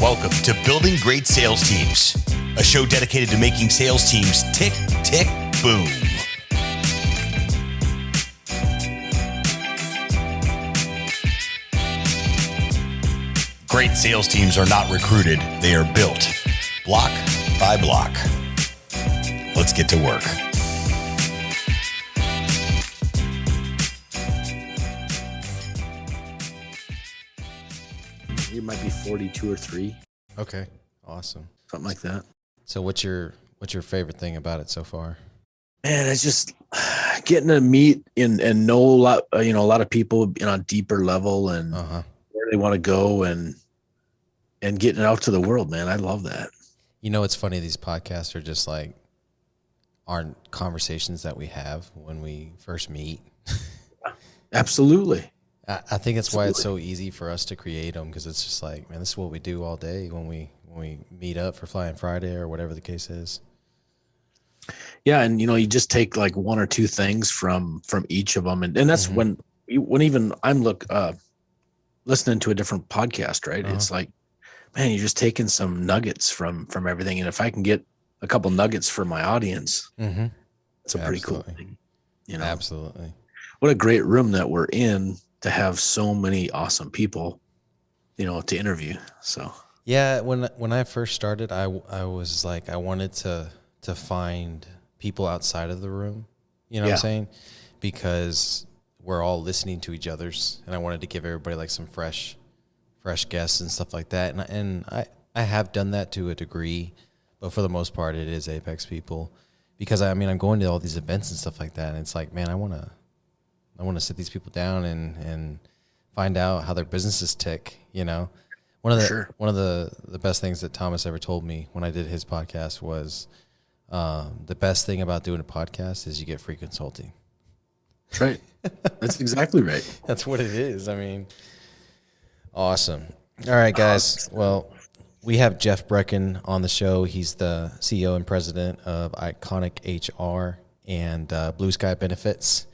Welcome to Building Great Sales Teams, a show dedicated to making sales teams tick, tick, boom. Great sales teams are not recruited, they are built, block by block. Let's get to work. You might be 42 or 3. Okay, awesome. Something like that. So what's your favorite thing about it so far? Man, it's just getting to meet and know a lot of people on a deeper level and where they want to go and getting it out to the world, man. I love that. You know, it's funny. These podcasts are just like our conversations that we have when we first meet. Absolutely. I think that's why it's so easy for us to create them, because it's just like, man, this is what we do all day when we meet up for Flying Friday or whatever the case is. Yeah, and you just take like one or two things from each of them, and that's when even I'm listening to a different podcast, right? It's like, man, you're just taking some nuggets from everything, and if I can get a couple nuggets for my audience, it's a pretty cool thing. Absolutely. What a great room that we're in to have so many awesome people, to interview. So yeah, when I first started, I was like, I wanted to find people outside of the room, what I'm saying? Because we're all listening to each other's, and I wanted to give everybody like some fresh guests and stuff like that. And I have done that to a degree, but for the most part, it is Apex people, because I'm going to all these events and stuff like that. And it's like, man, I want to sit these people down and find out how their businesses tick. One of the best things that Thomas ever told me when I did his podcast was, the best thing about doing a podcast is you get free consulting. That's right. That's exactly right. That's what it is. Awesome. All right, guys. Well, we have Jeff Brekken on the show. He's the CEO and president of Iconic HR and Blue Sky Benefits.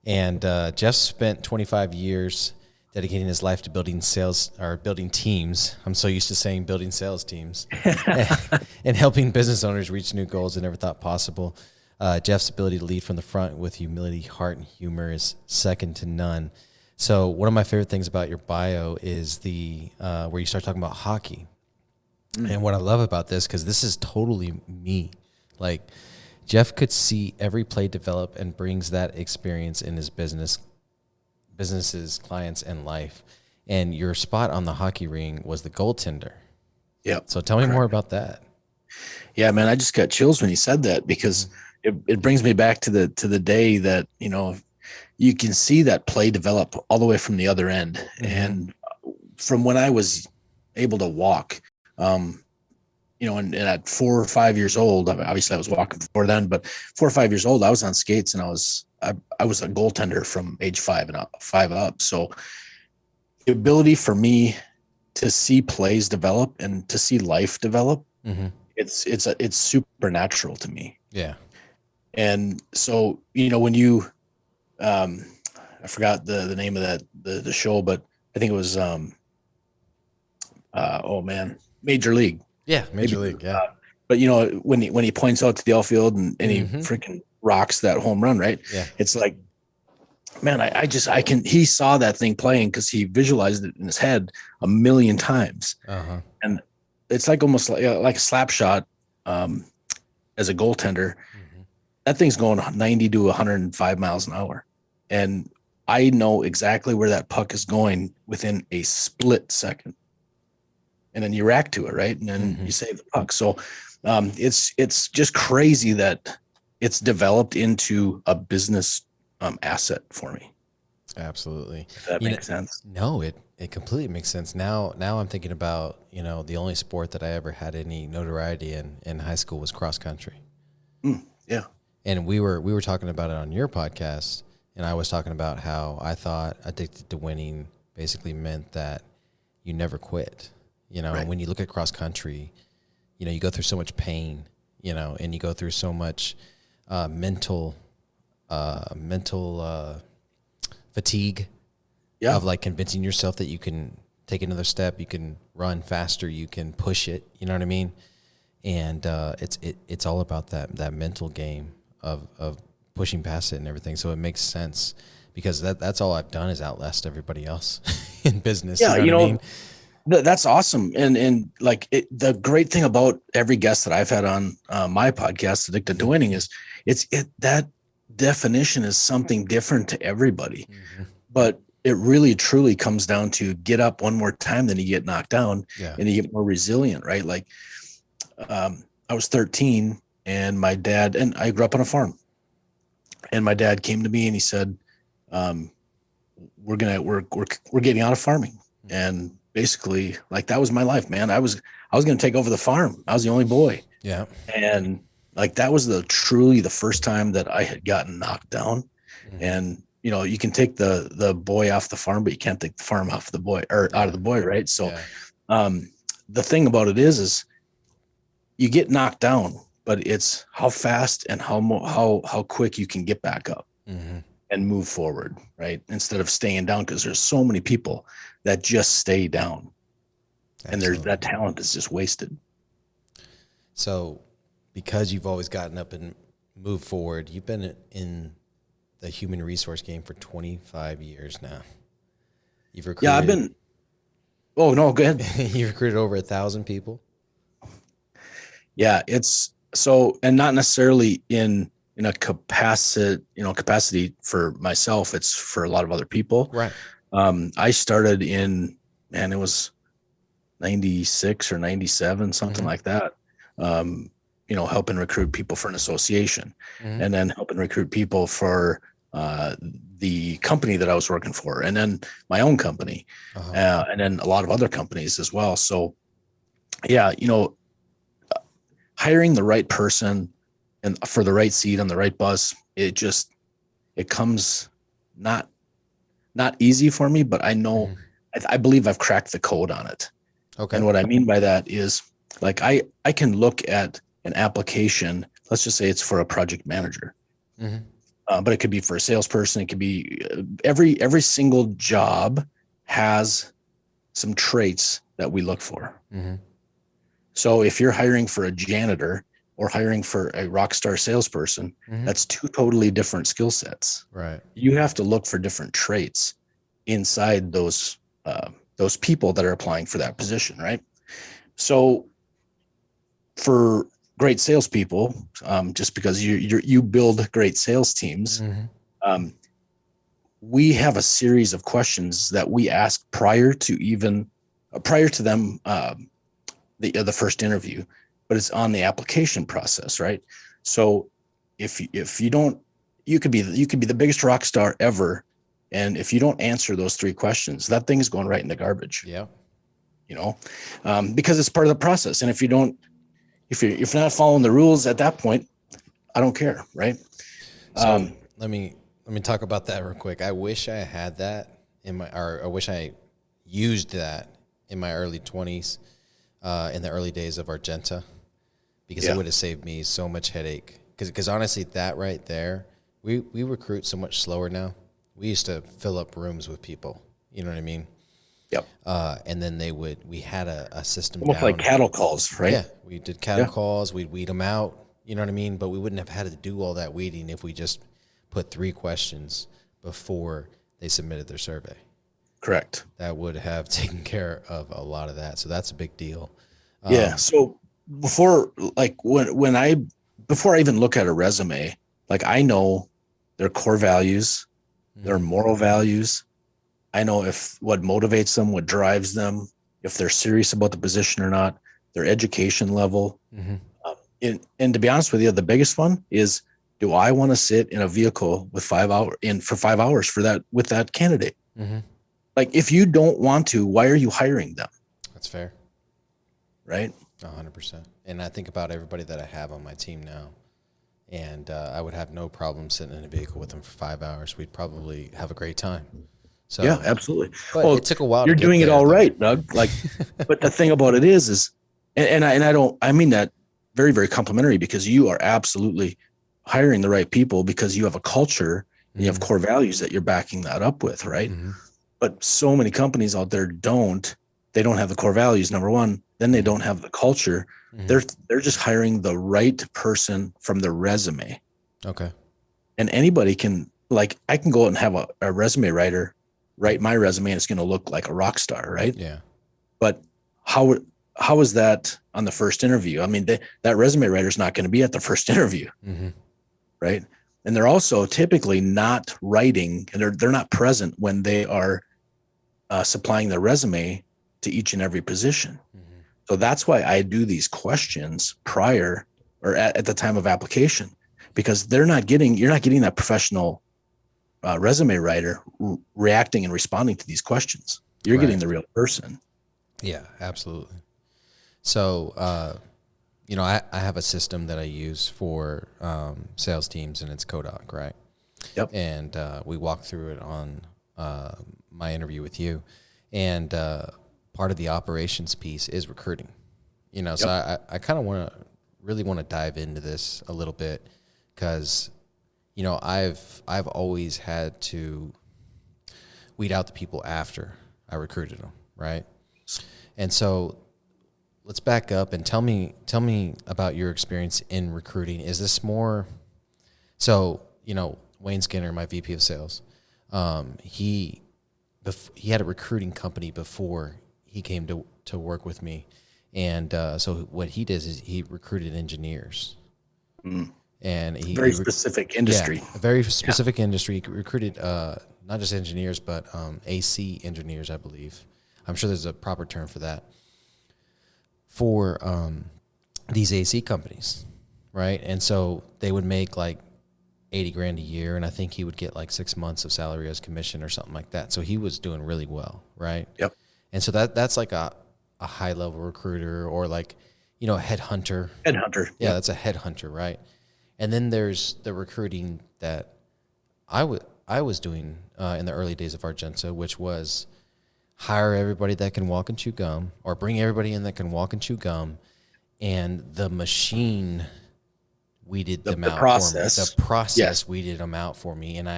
And Jeff spent 25 years dedicating his life to building teams. I'm so used to saying building sales teams and helping business owners reach new goals they never thought possible. Jeff's ability to lead from the front with humility, heart, and humor is second to none. So one of my favorite things about your bio is the where you start talking about hockey. And what I love about this, because this is totally me, like Jeff could see every play develop and brings that experience in his businesses, clients, and life. And your spot on the hockey ring was the goaltender. Yeah. So tell me more about that. Yeah, man, I just got chills when you said that, because it brings me back to the day that, you can see that play develop all the way from the other end. And from when I was able to walk, and at 4 or 5 years old, obviously I was walking before then, but 4 or 5 years old, I was on skates, and I was a goaltender from age 5 up. So the ability for me to see plays develop and to see life develop, it's supernatural to me. Yeah. And so, when you, I forgot the name of the show, but I think it was, Major League. Yeah. Major League. Yeah. But when he points out to the outfield and he freaking rocks that home run, right? Yeah. It's like, man, he saw that thing playing because he visualized it in his head a million times. And it's like almost like a slap shot, as a goaltender. That thing's going 90 to 105 miles an hour. And I know exactly where that puck is going within a split second. And then you react to it, right? And then you save the puck. So it's just crazy that it's developed into a business asset for me. Absolutely. If that makes sense. No, it completely makes sense. Now I'm thinking about, the only sport that I ever had any notoriety in high school was cross country. Yeah. And we were talking about it on your podcast, and I was talking about how I thought addicted to winning basically meant that you never quit. Right. And when you look at cross country, you go through so much pain, and you go through so much mental fatigue of like convincing yourself that you can take another step. You can run faster. You can push it. You know what I mean? And it's all about that mental game of pushing past it and everything. So it makes sense because that's all I've done is outlast everybody else in business. Yeah, you know what I mean? That's awesome. And like the great thing about every guest that I've had on my podcast, Addicted to Winning, is that definition is something different to everybody. Mm-hmm. But it really truly comes down to get up one more time than you get knocked down, and you get more resilient, right? Like I was 13 and my dad, and I grew up on a farm, and my dad came to me and he said, we're getting out of farming. And basically, like, that was my life, man. I was going to take over the farm. I was the only boy. Yeah. And like, that was truly the first time that I had gotten knocked down. Mm-hmm. And, you can take the boy off the farm, but you can't take the farm off the boy or out of the boy. Right. So, the thing about it is you get knocked down, but it's how fast and how quick you can get back up. Mm-hmm. And move forward, right? Instead of staying down, because there's so many people that just stay down. Absolutely. And that talent is just wasted. So because you've always gotten up and moved forward, you've been in the human resource game for 25 years now. You've recruited. Yeah, I've been. Oh, no, go ahead. You've recruited over 1,000 people. Yeah, it's so, and not necessarily in a capacity for myself. It's for a lot of other people. Right. I started it was 96 or 97, something like that. Helping recruit people for an association, and then helping recruit people for the company that I was working for, and then my own company, and then a lot of other companies as well. So yeah, hiring the right person and for the right seat on the right bus, it comes not easy for me, but I know, I believe I've cracked the code on it. Okay. And what I mean by that is, like, I can look at an application, let's just say it's for a project manager, but it could be for a salesperson. It could be every single job has some traits that we look for. Mm-hmm. So if you're hiring for a janitor or hiring for a rock star salesperson, that's two totally different skill sets. Right. You have to look for different traits inside those people that are applying for that position, right? So for great salespeople, just because you build great sales teams, we have a series of questions that we ask prior to them the first interview. But it's on the application process, right? So if you don't, you could be the biggest rock star ever, and if you don't answer those 3 questions, that thing is going right in the garbage. Yeah. Because it's part of the process. And if you're not following the rules at that point, I don't care, right? So let me talk about that real quick. I wish I had that I wish I used that in my early 20s, in the early days of Argenta. Because it would have saved me so much headache. Because honestly, that right there, we recruit so much slower now. We used to fill up rooms with people. You know what I mean? Yep. And then we had a system almost down. Like cattle calls, right? Yeah, we did cattle calls. We'd weed them out. You know what I mean? But we wouldn't have had to do all that weeding if we just put 3 questions before they submitted their survey. Correct. That would have taken care of a lot of that. So that's a big deal. So before I even look at a resume, like, I know their core values, their moral values. I know what motivates them, what drives them, if they're serious about the position or not, their education level. And to be honest with you, the biggest one is, do I want to sit in a vehicle with 5 hours with that candidate? Like, if you don't want to, why are you hiring them? That's fair. Right? 100%. And I think about everybody that I have on my team now, and I would have no problem sitting in a vehicle with them for 5 hours. We'd probably have a great time. So yeah, absolutely. But it took a while. You're doing it all right, Doug. Like, but the thing about it is, I mean that very, very complimentary, because you are absolutely hiring the right people because you have a culture and you have core values that you're backing that up with, right? But so many companies out there they don't have the core values, number one. Then they don't have the culture. They're just hiring the right person from the resume. Okay. And anybody can, like, I can go out and have a resume writer write my resume and it's going to look like a rock star, right? Yeah. But how is that on the first interview? I mean, that resume writer is not going to be at the first interview, right? And they're also typically not writing, and they're not present when they are supplying their resume to each and every position. So that's why I do these questions prior or at the time of application, because you're not getting that professional resume writer reacting and responding to these questions. You're getting the real person. Yeah, absolutely. So, I have a system that I use for sales teams, and it's Kodak, right? Yep. And we walked through it on my interview with you. And part of the operations piece is recruiting. So I kind of really want to dive into this a little bit because, I've always had to weed out the people after I recruited them, right? And so let's back up and tell me about your experience in recruiting. Is this more so, Wayne Skinner, my VP of sales, he had a recruiting company before he came to work with me. And so what he does is he recruited engineers. And he very specific industry. Yeah, a very specific industry. He recruited not just engineers, but AC engineers, I believe. I'm sure there's a proper term for that. For these AC companies, right? And so they would make like $80,000 a year, and I think he would get like 6 months of salary as commission or something like that. So he was doing really well, right? Yep. And so that's like a high level recruiter, or like, a headhunter. Headhunter. Yeah, that's a headhunter, right? And then there's the recruiting that I was doing in the early days of Argenta, which was hire everybody that can walk and chew gum, or bring everybody in that can walk and chew gum, and the machine weeded them out for me. The process weeded them out for me, and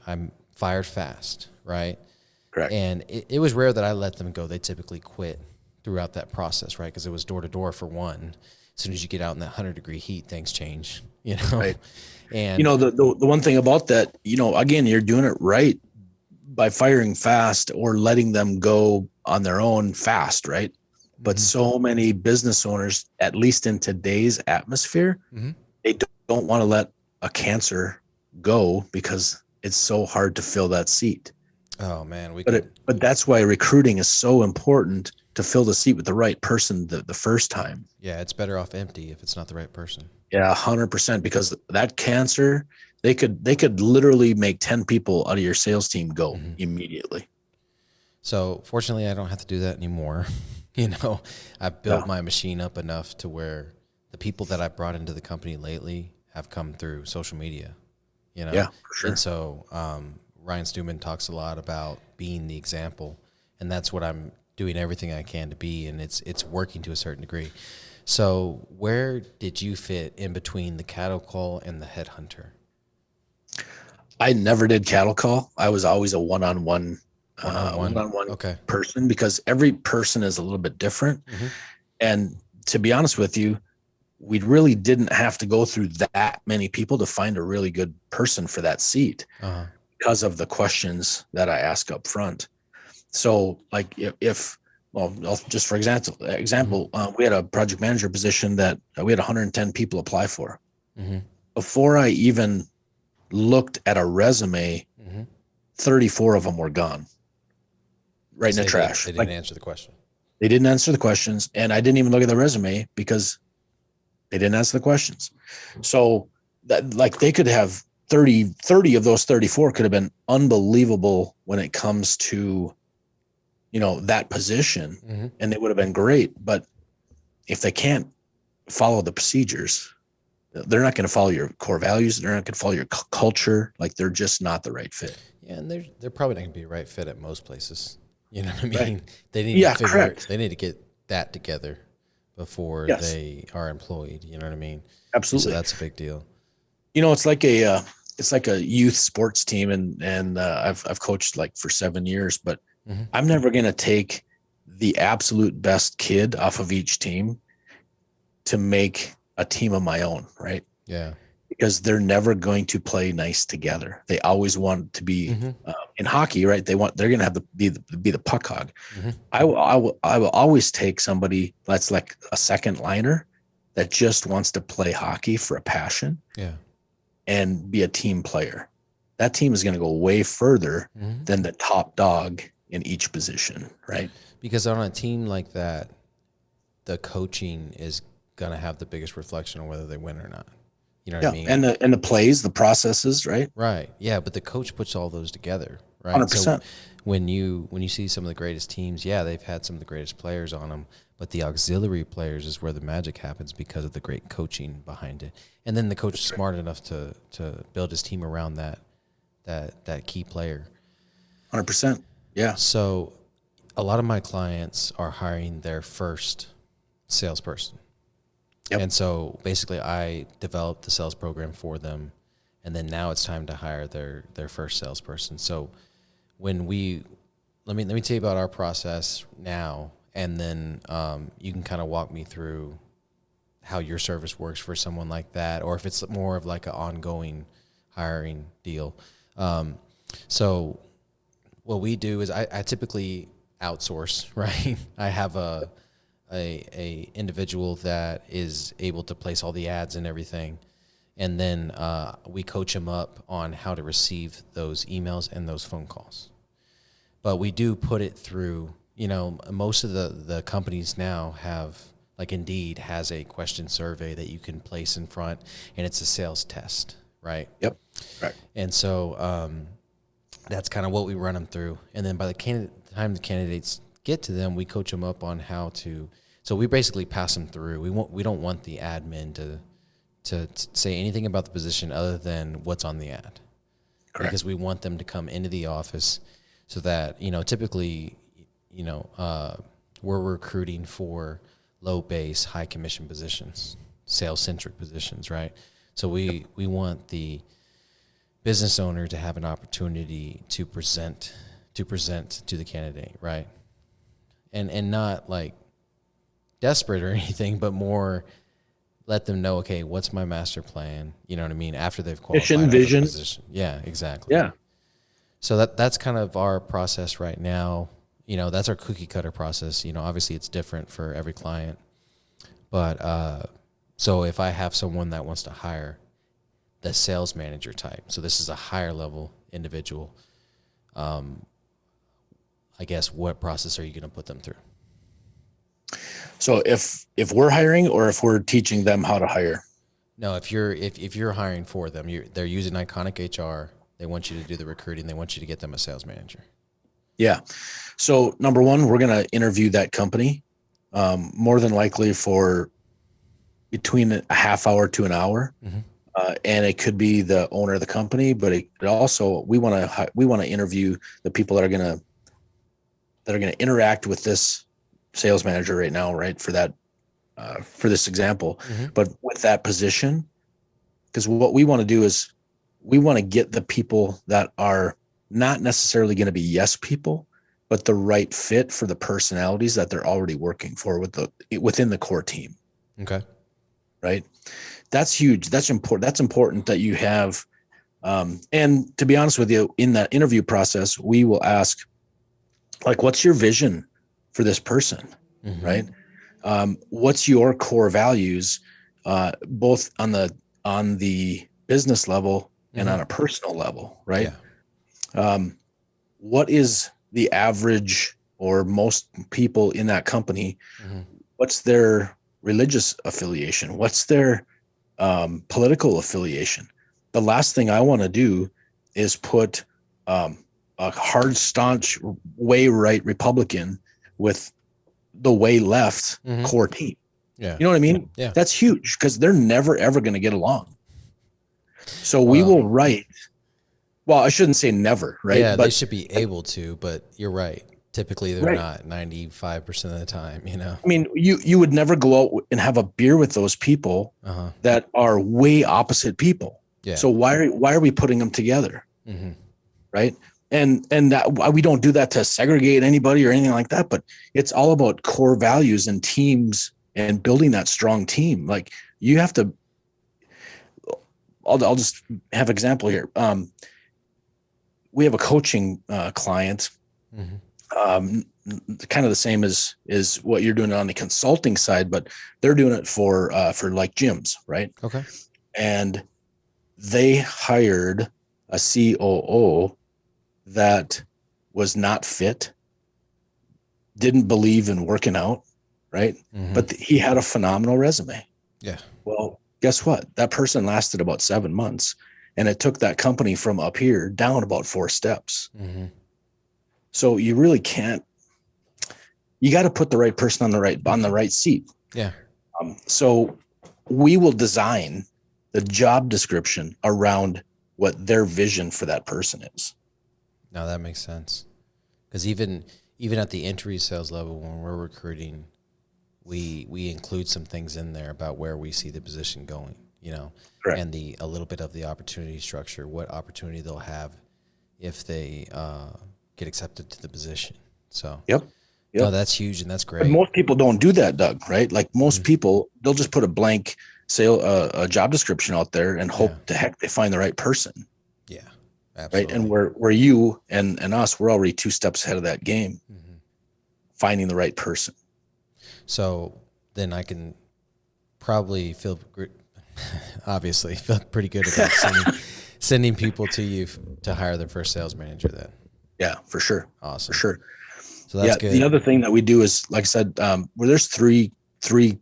I'm fired fast, right? Correct. And it was rare that I let them go. They typically quit throughout that process, right? Because it was door to door for one. As soon as you get out in that 100-degree heat, things change, Right. And the one thing about that, again, you're doing it right by firing fast or letting them go on their own fast, right? But so many business owners, at least in today's atmosphere, they don't want to let a cancer go because it's so hard to fill that seat. Oh man, but that's why recruiting is so important, to fill the seat with the right person the first time. Yeah, it's better off empty if it's not the right person. Yeah, 100%, because that cancer, they could literally make 10 people out of your sales team go immediately. So fortunately, I don't have to do that anymore. I've built my machine up enough to where the people that I brought into the company lately have come through social media. Yeah, for sure. And so Ryan Stewman talks a lot about being the example, and that's what I'm doing everything I can to be, and it's working to a certain degree. So where did you fit in between the cattle call and the headhunter? I never did cattle call. I was always a one-on-one person, because every person is a little bit different. And to be honest with you, we really didn't have to go through that many people to find a really good person for that seat because of the questions that I ask up front. So like just for example, we had a project manager position that we had 110 people apply for. Before I even looked at a resume, 34 of them were gone, right in the trash. They didn't answer the question. They didn't answer the questions, and I didn't even look at the resume because they didn't answer the questions. So that, like, they could have 30 of those 34 could have been unbelievable when it comes to, that position, and they would have been great. But if they can't follow the procedures, they're not going to follow your core values. They're not going to follow your culture. Like, they're just not the right fit. Yeah, and they're probably not going to be a right fit at most places. You know what I mean? Right. They need they need to get that together before they are employed. You know what I mean? Absolutely. So that's a big deal. It's like it's like a youth sports team, and I've coached like for 7 years, but I'm never going to take the absolute best kid off of each team to make a team of my own, right? Yeah. Because they're never going to play nice together. They always want to be in hockey, right? They're going to have to be the puck hog. I will always take somebody that's like a second liner that just wants to play hockey for a passion, and be a team player. That team is going to go way further than the top dog in each position, right? Because on a team like that, the coaching is going to have the biggest reflection on whether they win or not. You know what I mean? And the plays, the processes, right? Right. Yeah, but the coach puts all those together, right? 100%. So when you see some of the greatest teams, they've had some of the greatest players on them, but the auxiliary players is where the magic happens because of the great coaching behind it. And then the coach is smart enough to build his team around that key player. 100%. Yeah. So a lot of my clients are hiring their first salesperson. Yep. And so basically I developed the sales program for them, and then now it's time to hire their first salesperson. So when let me tell you about our process now, and then you can kind of walk me through how your service works for someone like that, or if it's more of like an ongoing hiring deal. So what we do is I typically outsource, right? I have a individual that is able to place all the ads and everything, and then we coach them up on how to receive those emails and those phone calls. But we do put it through, most of the companies now have, like Indeed has a question survey that you can place in front, and it's a sales test, right? Yep. Right. And so that's kind of what we run them through. And then by the time the candidates get to them, we coach them up on how to. So we basically pass them through. We don't want the admin to say anything about the position other than what's on the ad. Correct. Because we want them to come into the office so that, typically, we're recruiting for low base, high commission positions, sales centric positions, right? So we want the business owner to have an opportunity to present to the candidate, right? And not like desperate or anything, but more let them know, okay, what's my master plan? You know what I mean? After they've qualified vision. Position. Yeah, exactly. Yeah. So that's kind of our process right now. That's our cookie cutter process. Obviously it's different for every client, but so if I have someone that wants to hire the sales manager type, so this is a higher level individual, I guess what process are you going to put them through? So if we're hiring, or if we're teaching them how to hire? No, if you're hiring for them, they're using Iconic HR. They want you to do the recruiting. They want you to get them a sales manager. Yeah. So number one, we're going to interview that company, more than likely for between a half hour to an hour. And it could be the owner of the company, but it also, we want to interview the people that are going to interact with this sales manager right now, right? For that, for this example, but with that position, because what we want to do is we want to get the people that are not necessarily going to be yes people, but the right fit for the personalities that they're already working for within the core team. Okay. Right. That's huge. That's important. That's important that you have. And to be honest with you, in that interview process, we will ask, like, what's your vision for this person? Right. What's your core values, both on the business level and on a personal level, right? Yeah. What is the average or most people in that company? What's their religious affiliation? What's their political affiliation? The last thing I want to do is put a hard, staunch, way right Republican with the way left core team. Yeah. You know what I mean? Yeah. That's huge because they're never, ever going to get along. So we will write. Well, I shouldn't say never, right? Yeah, but they should be able to, but you're right. Typically they're not 95% of the time, I mean, you would never go out and have a beer with those people that are way opposite people. Yeah. So why are we putting them together? Mm-hmm. Right. And that, we don't do that to segregate anybody or anything like that, but it's all about core values and teams and building that strong team. Like, you have to, I'll just have an example here. We have a coaching client, kind of the same as what you're doing on the consulting side, but they're doing it for like gyms, right? Okay. And they hired a COO that was not fit, didn't believe in working out, right? But he had a phenomenal resume. Yeah. Well, guess what? That person lasted about 7 months, and it took that company from up here down about 4 steps. So you really can't, you got to put the right person on the right seat. Yeah. So we will design the job description around what their vision for that person is. No, that makes sense. Because even at the entry sales level, when we're recruiting, we include some things in there about where we see the position going, Correct. And a little bit of the opportunity structure, what opportunity they'll have if they get accepted to the position. So Yep. No, that's huge, and that's great. But most people don't do that, Doug, right? Like, most people, they'll just put a blank a job description out there and hope to heck they find the right person. Yeah, absolutely. Right. And where you and us, we're already 2 steps ahead of that game, finding the right person. So then I can probably obviously feel pretty good about sending people to you to hire their first sales manager then. Yeah, for sure. Awesome. For sure. So that's good. The other thing that we do is, like I said, where there's three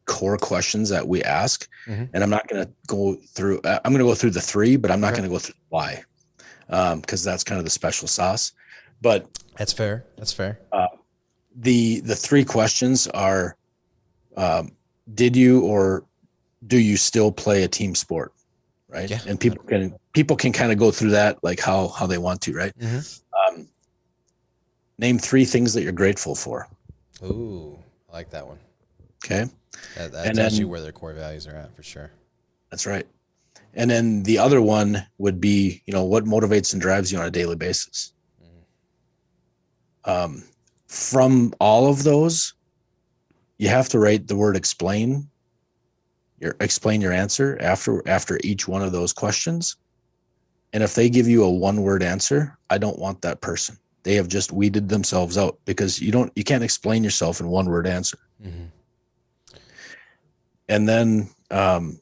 core questions that we ask, and I'm not going to go through, I'm going to go through the 3, but I'm not going to go through why, because that's kind of the special sauce. But that's fair. The 3 questions are, did you or do you still play a team sport? Right. Yeah. And people can kind of go through that, like how they want to, right? Name 3 things that you're grateful for. Ooh, I like that one. Okay. That's actually where their core values are at, for sure. That's right. And then the other one would be, what motivates and drives you on a daily basis. From all of those, you have to write the word explain your answer after each one of those questions. And if they give you a 1-word answer, I don't want that person. They have just weeded themselves out, because you can't explain yourself in 1-word answer. And then, from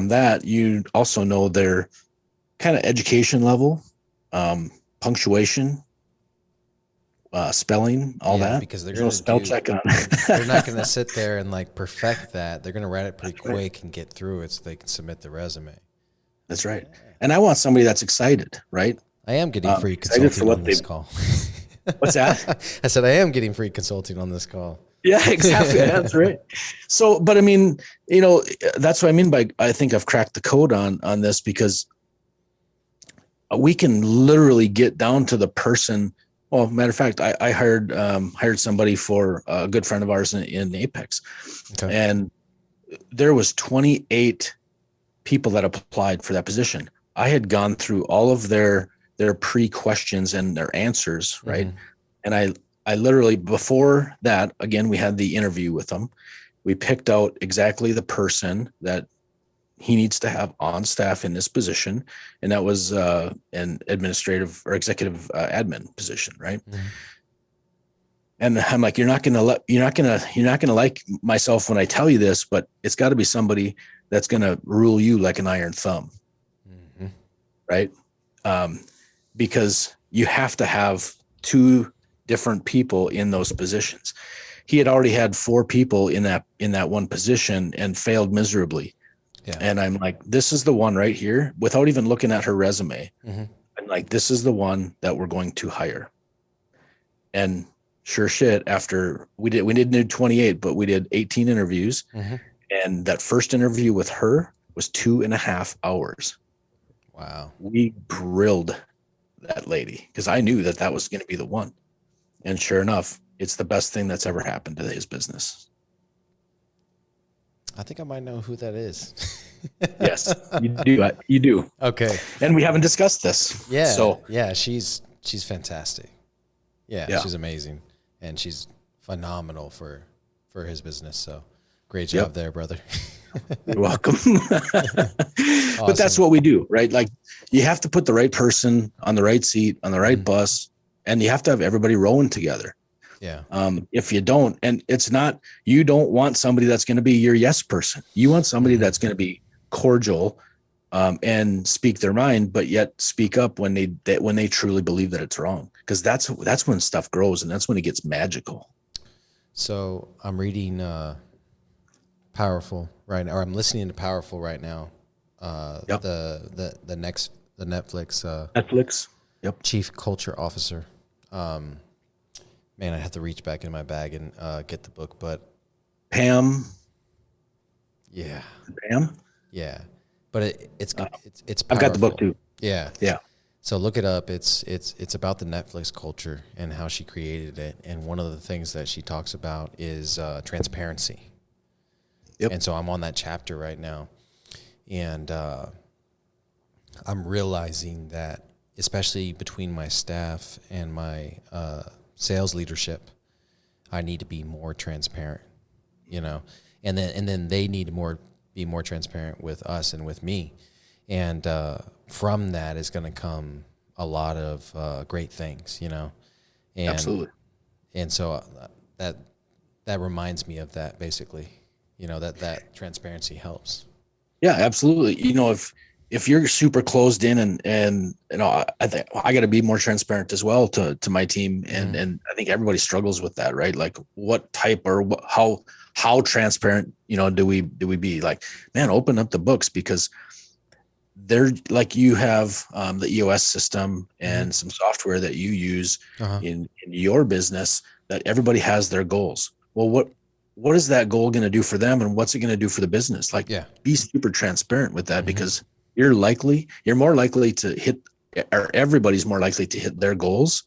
that, you also know their kind of education level, punctuation, spelling, all that. Because they're going to spell check on. They're not going to sit there and perfect that. They're going to write it pretty quick and get through it so they can submit the resume. That's right. And I want somebody that's excited, right? I am getting free consulting on this call. What's that? I said I am getting free consulting on this call. Yeah, exactly. That's right. So, but I mean, that's what I mean by, I think I've cracked the code on this, because we can literally get down to the person. Well, matter of fact, I hired somebody for a good friend of ours in Apex, and there was 28 people that applied for that position. I had gone through all of their pre-questions and their answers, right? And I literally, before that, again, we had the interview with them. We picked out exactly the person that he needs to have on staff in this position, and that was an administrative or executive admin position, right? And I'm like, you're not gonna like myself when I tell you this, but it's got to be somebody that's gonna rule you like an iron thumb, right? Because you have to have 2 different people in those positions. He had already had 4 people in that one position and failed miserably. Yeah. And I'm like, this is the one right here, without even looking at her resume. I'm like, this is the one that we're going to hire. And sure shit, after we didn't do 28, but we did 18 interviews. And that first interview with her was 2.5 hours. Wow. We grilled that lady because I knew that was going to be the one. And sure enough, it's the best thing that's ever happened to his business. I think I might know who that is. Yes, you do. You do. Okay. And we haven't discussed this. Yeah. So yeah, she's fantastic. Yeah, Yeah. she's amazing, and she's phenomenal for his business. So great job there, brother. you're welcome. But that's what we do, right? Like you have to put the right person on the right seat, on the right bus, and you have to have everybody rowing together. Yeah. If you don't, and it's not, you don't want somebody that's going to be your yes person. You want somebody that's going to be cordial, and speak their mind, but yet speak up when they truly believe that it's wrong. Because that's when stuff grows, and that's when it gets magical. So I'm reading Powerful right now, or I'm listening to Powerful right now. The Netflix Netflix. Yep. Chief Culture Officer. Man, I have to reach back in my bag and get the book, but Pam. Yeah. Pam. Yeah. But it's powerful. I've got the book too. Yeah. Yeah. So look it up. It's about the Netflix culture and how she created it. And one of the things that she talks about is transparency. Yep. And so I'm on that chapter right now. And I'm realizing that, especially between my staff and my sales leadership, I need to be more transparent, and then they need to be more transparent with us and with me. And from that is going to come a lot of great things, And, absolutely. And so that reminds me of that, basically, that transparency helps. Yeah, absolutely. If you're super closed in and I think I got to be more transparent as well to my team. And I think everybody struggles with that, right? Like what type or how transparent, do we be like, man, open up the books, because they're like, you have the EOS system and some software that you use in your business, that everybody has their goals. Well, what is that goal going to do for them, and what's it going to do for the business? Like, be super transparent with that, because you're more likely to hit, or everybody's more likely to hit their goals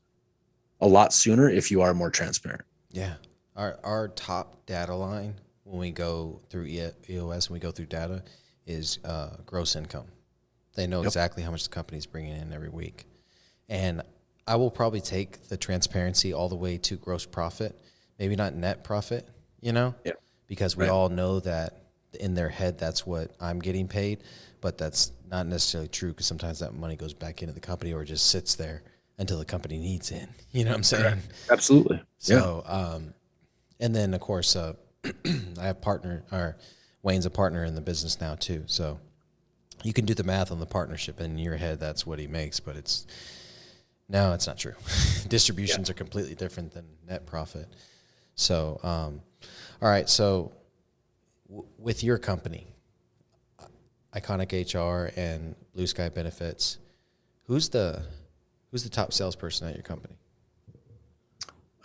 a lot sooner if you are more transparent. Yeah. Our top data line when we go through EOS and we go through data is gross income. They know exactly how much the company's bringing in every week. And I will probably take the transparency all the way to gross profit, maybe not net profit, because we all know that in their head, that's what I'm getting paid, but that's not necessarily true, because sometimes that money goes back into the company or just sits there until the company needs it. You know what I'm saying? Absolutely. So, and then of course, I have Wayne's a partner in the business now too. So you can do the math on the partnership, and in your head, that's what he makes, but it's not true. Distributions are completely different than net profit. So, all right. So with your company, Iconic HR and Blue Sky Benefits, who's the top salesperson at your company?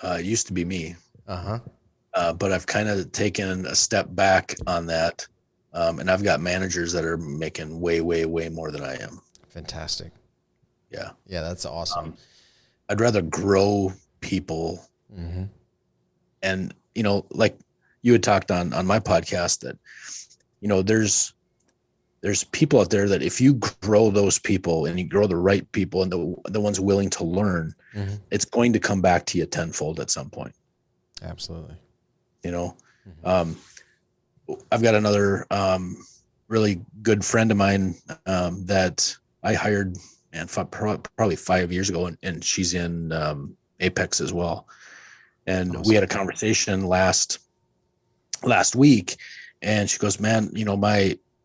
It used to be me. But I've kind of taken a step back on that. And I've got managers that are making way, way, way more than I am. Fantastic. Yeah. Yeah, that's awesome. I'd rather grow people. And, like you had talked on my podcast that, there's people out there that if you grow those people and you grow the right people and the ones willing to learn, it's going to come back to you tenfold at some point. Absolutely. I've got another really good friend of mine that I hired probably 5 years ago, and she's in Apex as well. And we had a conversation last week, and she goes, man,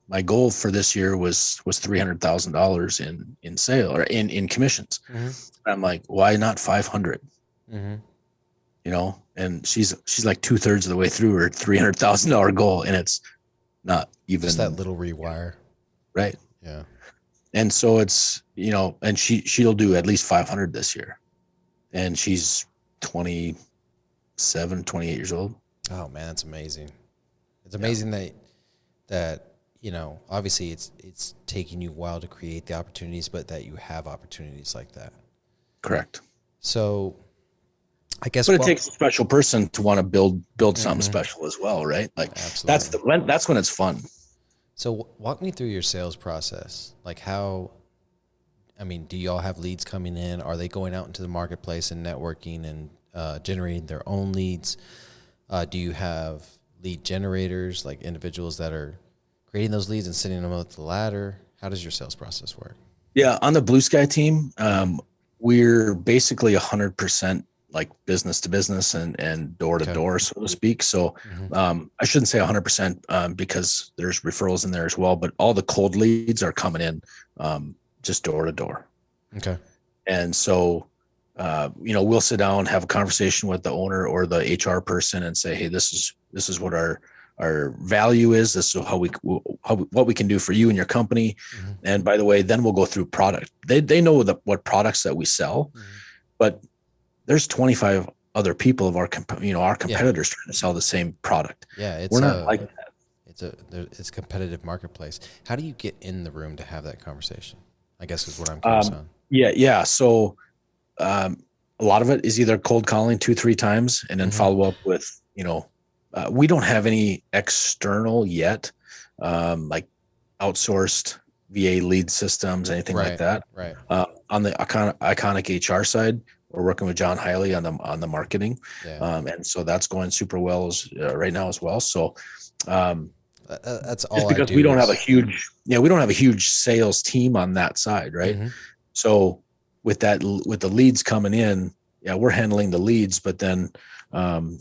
my goal for this year was $300,000 in sale or in commissions. And I'm like, why not 500? And she's like 2/3 of the way through her $300,000 goal, and it's not even just that little rewire. Right. Yeah. And so it's, and she'll do at least 500 this year, and she's 27, 28 years old. Oh man, that's amazing. It's amazing that, obviously it's taking you a while to create the opportunities, but that you have opportunities like that. Correct. So I guess, but it takes a special person to want to build something special as well, right? Like absolutely. That's when it's fun. So walk me through your sales process. Like do y'all have leads coming in? Are they going out into the marketplace and networking and generating their own leads? Do you have lead generators, like individuals that are creating those leads and sending them up the ladder? How does your sales process work? Yeah, on the Blue Sky team, we're basically 100% like business to business and door to door, so to speak. So I shouldn't say 100% because there's referrals in there as well, but all the cold leads are coming in just door to door. Okay. And so, we'll sit down, have a conversation with the owner or the HR person and say, hey, this is what our value is. This is what we can do for you and your company. And by the way, then we'll go through product. They know what products that we sell, but there's 25 other people of our competitors trying to sell the same product. Yeah. We're not like that. It's a competitive marketplace. How do you get in the room to have that conversation? I guess is what I'm curious on. Yeah. So, a lot of it is either cold calling 2-3 times and then follow up with, we don't have any external yet, like outsourced VA lead systems, anything like that. Right. On the iconic HR side, we're working with John Hiley on the marketing. Yeah. And so that's going super well right now as well. So, that's all. Just because we don't have a huge sales team on that side. Right. So with the leads coming in, we're handling the leads, but then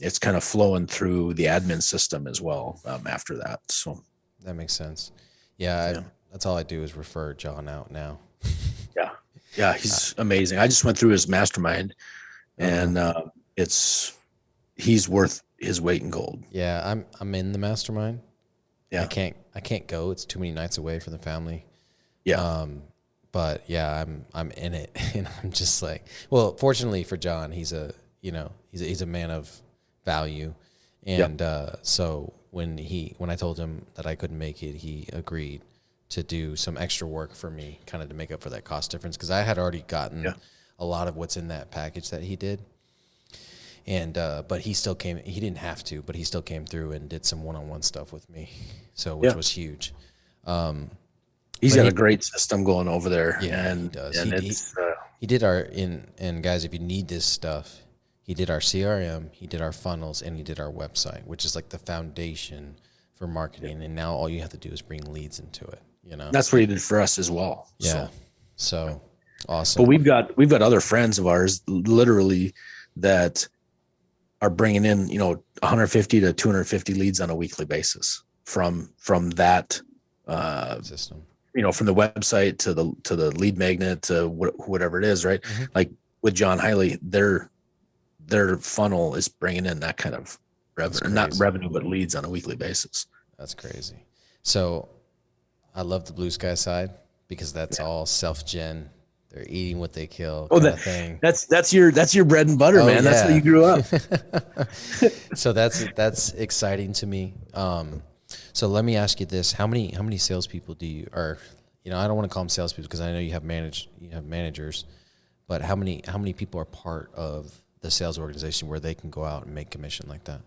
it's kind of flowing through the admin system as well after that. So that makes sense. Yeah. That's all I do is refer John out now. Yeah. He's amazing. I just went through his mastermind and he's worth his weight in gold. Yeah. I'm in the mastermind. Yeah. I can't go. It's too many nights away from the family. Yeah. But yeah, I'm in it, and I'm just like, well, fortunately for John, he's a man of value, and so when I told him that I couldn't make it, he agreed to do some extra work for me, kind of to make up for that cost difference, because I had already gotten a lot of what's in that package that he did, and but he still came. He didn't have to, but he still came through and did some one-on-one stuff with me, which was huge. He's got a great system going over there. Yeah, and he does. And he did and guys, if you need this stuff, he did our CRM, he did our funnels, and he did our website, which is like the foundation for marketing. And now all you have to do is bring leads into it. That's what he did for us as well. Yeah. So awesome. But we've got other friends of ours literally that are bringing in, 150 to 250 leads on a weekly basis from that system. From the website to the lead magnet to whatever it is, right? Like with John Hiley, their funnel is bringing in that kind of revenue, not revenue, but leads on a weekly basis. That's crazy. So I love the Blue Sky side because that's all self-gen. They're eating what they kill. Thing. That's your bread and butter, man. Yeah. That's how you grew up. So that's exciting to me. So let me ask you this: how many salespeople do you, or I don't want to call them salespeople because I know you have managers, but how many people are part of the sales organization where they can go out and make commission like that?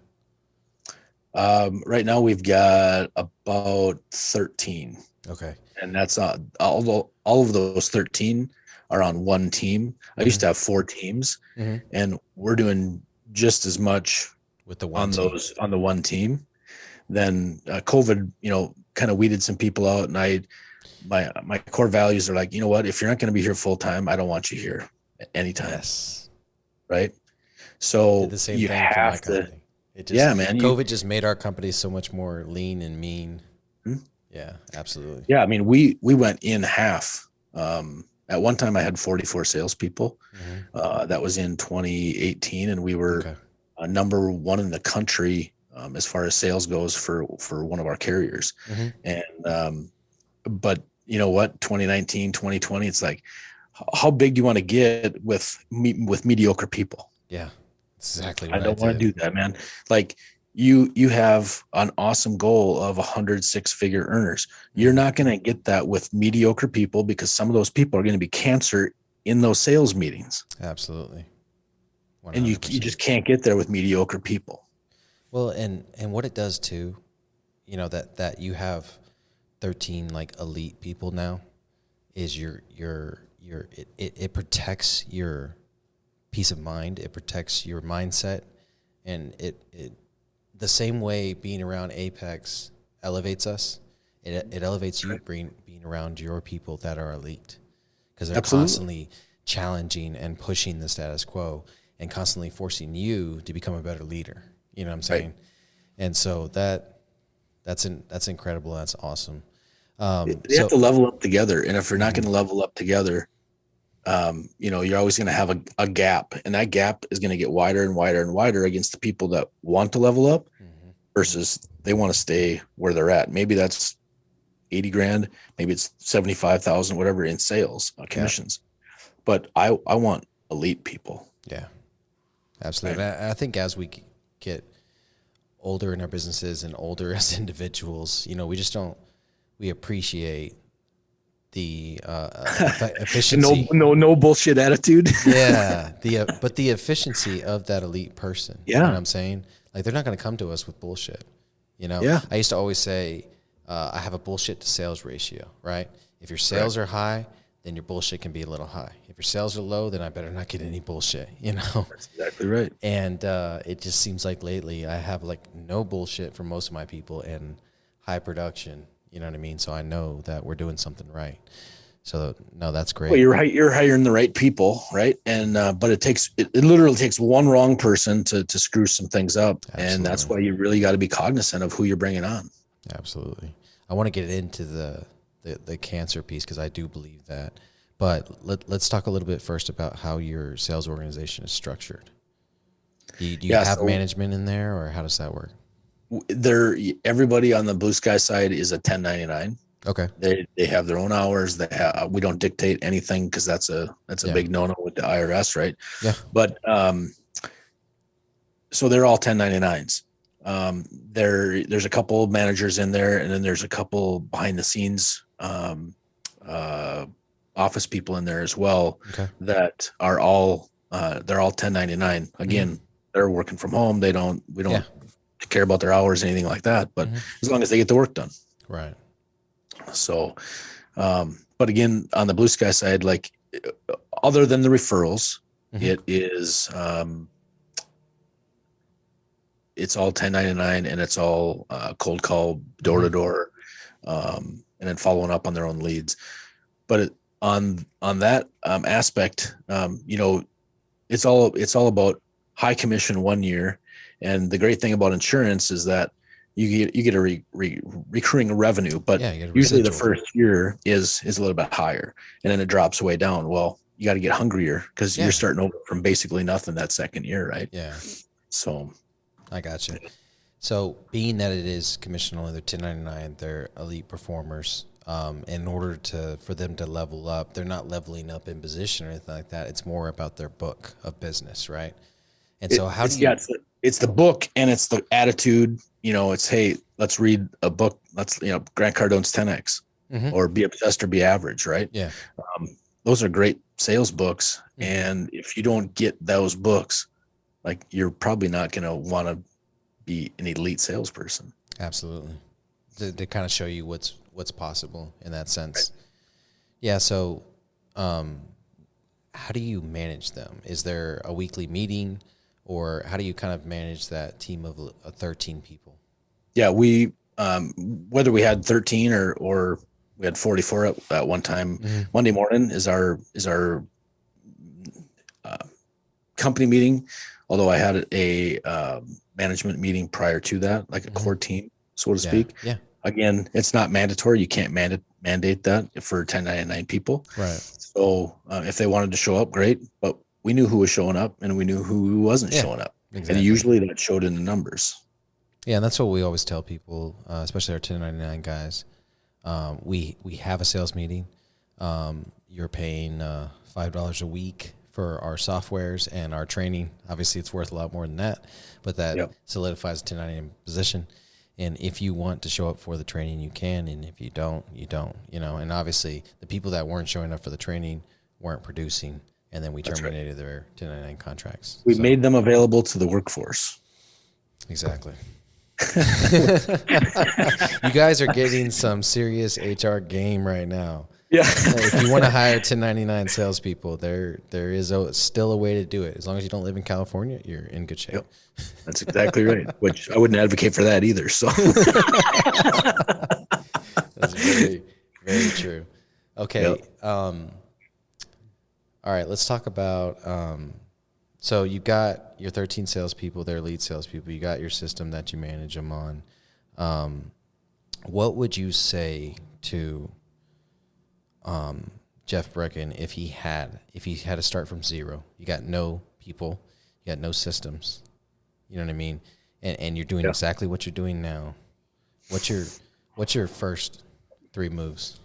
Right now we've got about 13. Okay, and that's all of those 13 are on one team. I used to have 4 teams, and we're doing just as much with the one on the one team. Then COVID, kind of weeded some people out, and my core values are like, you know what, if you're not going to be here full time, I don't want you here anytime. Yes. Right. So the same thing have for my company. Man. COVID just made our company so much more lean and mean. Yeah, absolutely. Yeah. I mean, we went in half. At one time I had 44 salespeople. That was in 2018. And we were number 1 in the country as far as sales goes for one of our carriers. And, but you know what, 2019, 2020, it's like, how big do you want to get with mediocre people? Yeah, exactly. I don't want to do that, man. Like you have an awesome goal of 100 6-figure earners. You're not going to get that with mediocre people because some of those people are going to be cancer in those sales meetings. Absolutely. 100%. And you just can't get there with mediocre people. Well, and what it does too, that you have 13 like elite people now is it protects your peace of mind. It protects your mindset, and it the same way being around Apex elevates us. It elevates you being around your people that are elite, because they're constantly challenging and pushing the status quo and constantly forcing you to become a better leader. You know what I'm saying? Right. And so that's incredible. That's awesome. They have to level up together. And if you're not going to level up together, you're always going to have a gap, and that gap is going to get wider and wider and wider against the people that want to level up versus they want to stay where they're at. Maybe that's 80 grand, maybe it's 75,000, whatever in sales commissions. But I want elite people. Yeah, absolutely. Right. I think as we get older in our businesses and older as individuals, we appreciate the efficiency. No bullshit attitude. Yeah, but the efficiency of that elite person. Yeah, you know what I'm saying? Like, they're not going to come to us with bullshit. Yeah. I used to always say I have a bullshit to sales ratio, right? If your sales are high, then your bullshit can be a little high. If your sales are low, then I better not get any bullshit. That's exactly right. And it just seems like lately I have like no bullshit for most of my people and high production. You know what I mean? So I know that we're doing something right. So no, that's great. Well, you're hiring the right people, right? And but it literally takes one wrong person to screw some things up. Absolutely. And that's why you really got to be cognizant of who you're bringing on. Absolutely. I want to get into the cancer piece, because I do believe that. But let's talk a little bit first about how your sales organization is structured. Do you have management in there, or how does that work? Everybody on the Blue Sky side is a 1099. Okay. They have their own hours. We don't dictate anything, because that's a big no-no with the IRS, right? Yeah. But so they're all 1099s. There's a couple of managers in there, and then there's a couple behind the scenes office people in there as well. Okay. That are all they're all 1099. Again, they're working from home. We don't care about their hours or anything like that, but as long as they get the work done. Right. So, but again, on the Blue Sky side, like, other than the referrals, it is, it's all 1099, and it's all cold call, door to door, and then following up on their own leads. But on that aspect, it's all about high commission 1 year. And the great thing about insurance is that you get a recurring revenue, but usually the first year is a little bit higher, and then it drops way down. Well, you got to get hungrier, because you're starting over from basically nothing that second year, right? Yeah. So I got you. So being that it is commission only, they're 1099, they're elite performers. In order for them to level up, they're not leveling up in position or anything like that. It's more about their book of business, right? And so it's the book, and it's the attitude. It's, hey, let's read a book. Let's, Grant Cardone's 10X, or Be Obsessed or Be Average, right? Yeah. Those are great sales books. And if you don't get those books, like, you're probably not going to want to be an elite salesperson. Absolutely. They kind of show you what's possible in that sense. Right. Yeah. So, how do you manage them? Is there a weekly meeting, or how do you kind of manage that team of 13 people? Yeah, we, whether we had 13 or we had 44 at one time, Monday morning is our company meeting. Although I had a management meeting prior to that, like a core team, so to speak. Yeah. Again, it's not mandatory. You can't mandate that for 1099 people. Right. So if they wanted to show up, great. But we knew who was showing up, and we knew who wasn't showing up. Exactly. And usually that showed in the numbers. Yeah, and that's what we always tell people, especially our 1099 guys. We have a sales meeting. You're paying $5 a week for our softwares and our training. Obviously, it's worth a lot more than that, but that solidifies a 1099 position. And if you want to show up for the training, you can. And if you don't, you don't. And obviously, the people that weren't showing up for the training weren't producing, and then we terminated their 1099 contracts. We made them available to the workforce. Exactly. You guys are getting some serious HR game right now. Yeah. If you want to hire 1099 salespeople, there is still a way to do it. As long as you don't live in California, you're in good shape. Yep. That's exactly right. Which I wouldn't advocate for that either. So that's very, very true. Okay. Yep. All right. Let's talk about. So you got your 13 salespeople, they're lead salespeople. You got your system that you manage them on. What would you say to Jeff Brekken if he had to start from zero? You got no people, you got no systems. You know what I mean? And you're doing exactly what you're doing now. What's your first 3 moves?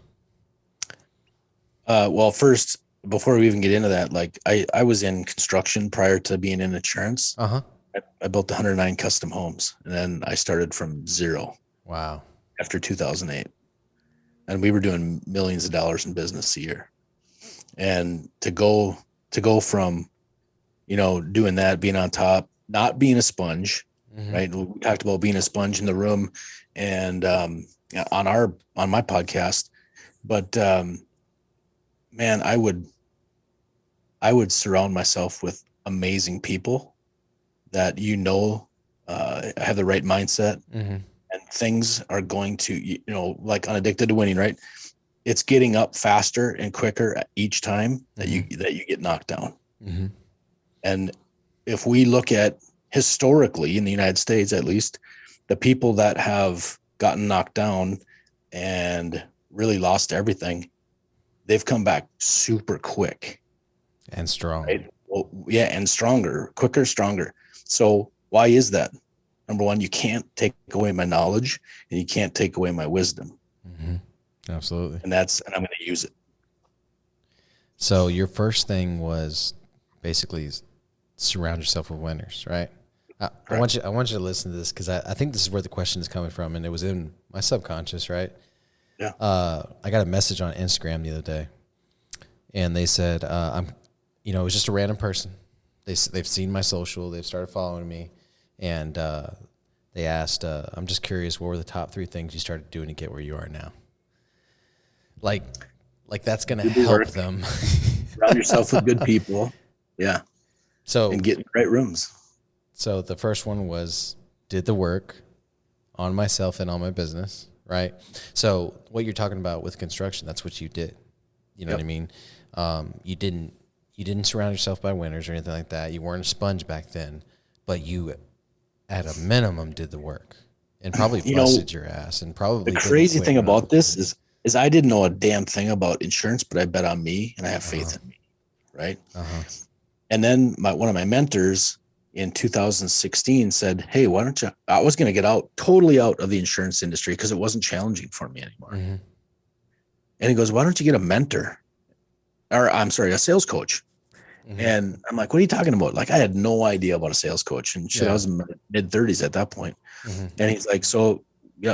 Well, first, before we even get into that, like I was in construction prior to being in insurance. Uh-huh. I built 109 custom homes, and then I started from zero. Wow. After 2008. And we were doing millions of dollars in business a year. And to go from, doing that, being on top, not being a sponge, right? We talked about being a sponge in the room and on my podcast, but man, I would surround myself with amazing people that have the right mindset, and things are going to, like on Addicted to Winning, right? It's getting up faster and quicker each time that you get knocked down. And if we look at historically in the United States, at least, the people that have gotten knocked down and really lost everything, they've come back super quick and strong. Right? Well, yeah, and stronger, quicker, stronger. So why is that? Number one, you can't take away my knowledge, and you can't take away my wisdom. Absolutely. And I'm going to use it. So your first thing was basically surround yourself with winners, right? I want you to listen to this because I think this is where the question is coming from, and it was in my subconscious, right? Yeah. I got a message on Instagram the other day, and they said, it was just a random person. They've seen my social, they've started following me, and they asked, I'm just curious, what were the top 3 things you started doing to get where you are now? Like that's going to help them. Surround yourself with good people. Yeah. So, and get in the right rooms. So the first one was did the work on myself and on my business, right? So what you're talking about with construction, that's what you did. You know what I mean? You didn't surround yourself by winners or anything like that. You weren't a sponge back then, but you at a minimum did the work and probably busted your ass and probably. The crazy thing about this is I didn't know a damn thing about insurance, but I bet on me and I have faith in me. Right. And then one of my mentors in 2016 said, hey, why don't you, I was going to get totally out of the insurance industry because it wasn't challenging for me anymore. And he goes, why don't you get a mentor? Or I'm sorry, a sales coach. And I'm like, what are you talking about? Like, I had no idea about a sales coach and shit. I was in my mid 30s at that point. And he's like, so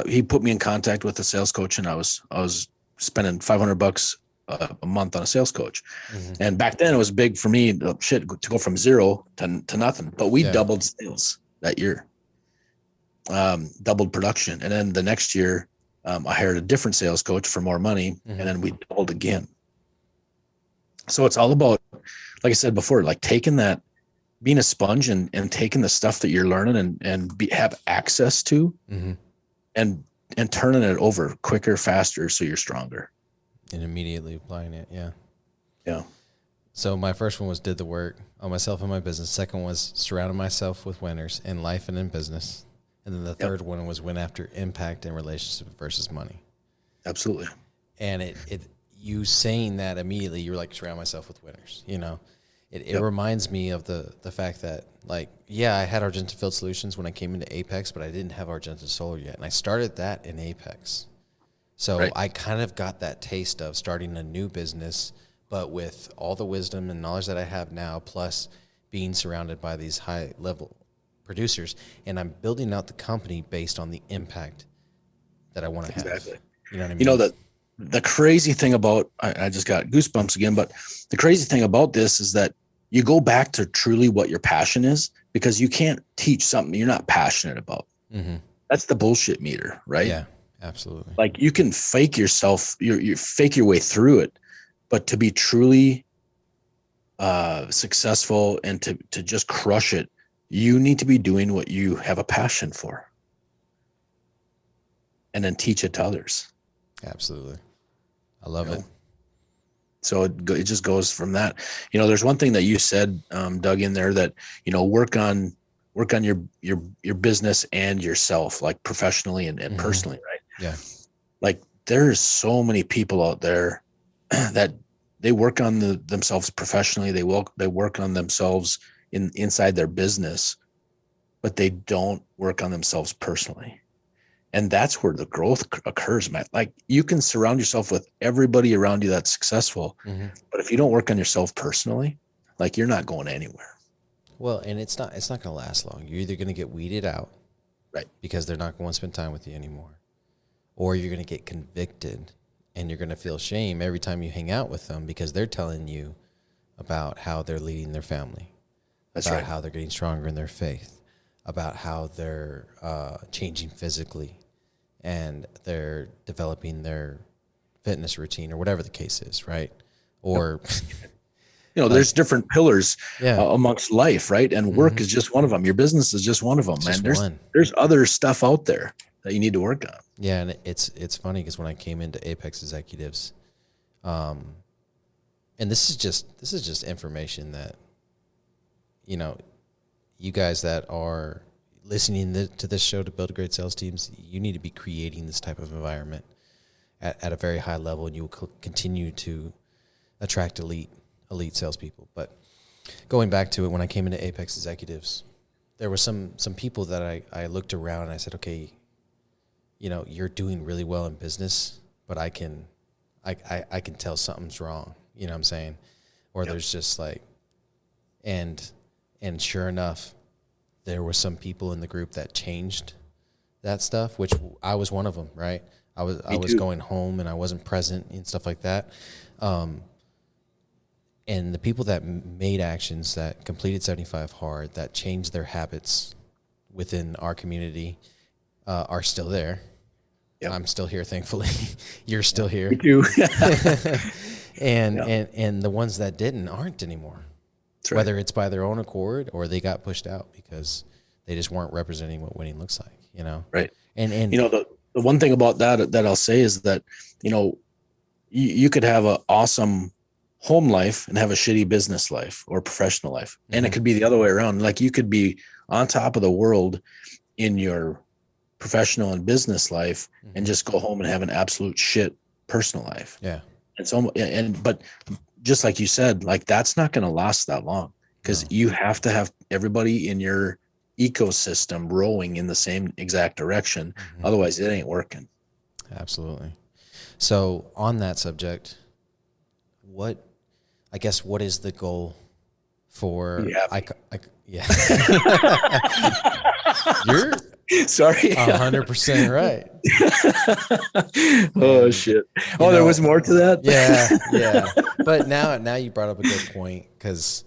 he put me in contact with a sales coach, and I was spending $500 a month on a sales coach. And back then it was big for me to go from zero to nothing, but we doubled sales that year, doubled production. And then the next year I hired a different sales coach for more money, and then we doubled again. So it's all about, like I said before, like taking that, being a sponge and taking the stuff that you're learning and have access to and turning it over quicker, faster. So you're stronger. And immediately applying it. Yeah. Yeah. So my first one was did the work on myself and my business. Second was surrounded myself with winners in life and in business. And then the third one was went after impact and relationship versus money. Absolutely. And you saying that immediately, you were like, surround myself with winners. It reminds me of the fact that, like, I had Argenta Field Solutions when I came into Apex, but I didn't have Argenta Solar yet. And I started that in Apex. So I kind of got that taste of starting a new business, but with all the wisdom and knowledge that I have now, plus being surrounded by these high-level producers. And I'm building out the company based on the impact that I want to have. Exactly. You know what I mean? The crazy thing about, I just got goosebumps again, but the crazy thing about this is that you go back to truly what your passion is, because you can't teach something you're not passionate about. That's the bullshit meter, right? Yeah, absolutely. Like you can fake yourself, you fake your way through it, but to be truly successful and to just crush it, you need to be doing what you have a passion for, and then teach it to others. Absolutely, I love it. So it just goes from that. There's one thing that you said, Doug, in there that work on your business and yourself, like professionally and personally, right? Yeah. Like there's so many people out there that they work on themselves professionally. They work on themselves inside their business, but they don't work on themselves personally. And that's where the growth occurs, Matt. Like you can surround yourself with everybody around you that's successful, but if you don't work on yourself personally, like you're not going anywhere. Well, and it's not going to last long. You're either going to get weeded out, right? Because they're not going to spend time with you anymore, or you're going to get convicted, and you're going to feel shame every time you hang out with them because they're telling you about how they're leading their family, that's about right, how they're getting stronger in their faith, about how they're changing physically, and they're developing their fitness routine or whatever the case is, right? Or there's different pillars yeah. Amongst life, right? And work is just one of them. Your business is just one of them, man. There's other stuff out there that you need to work on. Yeah, and it's funny because when I came into Apex Executives, and this is just information that you guys that are listening to this show to build great sales teams, you need to be creating this type of environment at a very high level, and you will continue to attract elite salespeople. But going back to it, when I came into Apex Executives, there were some people that I looked around and I said, okay, you're doing really well in business, but I can tell something's wrong. You know what I'm saying? Or there's just like, and sure enough, there were some people in the group that changed that stuff, which I was one of them, right? I was going home and I wasn't present and stuff like that. And the people that made actions, that completed 75 hard, that changed their habits within our community, are still there. Yep. I'm still here, thankfully. You're still here. Me too. and the ones that didn't aren't anymore. Right. Whether it's by their own accord or they got pushed out because they just weren't representing what winning looks like, Right. And the one thing about that I'll say is that, you could have an awesome home life and have a shitty business life or professional life. And it could be the other way around. Like you could be on top of the world in your professional and business life and just go home and have an absolute shit personal life. Yeah. But just like you said, like that's not going to last that long because you have to have everybody in your ecosystem rowing in the same exact direction. Otherwise it ain't working. Absolutely. So on that subject, what is the goal for, yeah. You're sorry. 100% right. Oh shit. There was more to that. Yeah. But now you brought up a good point because,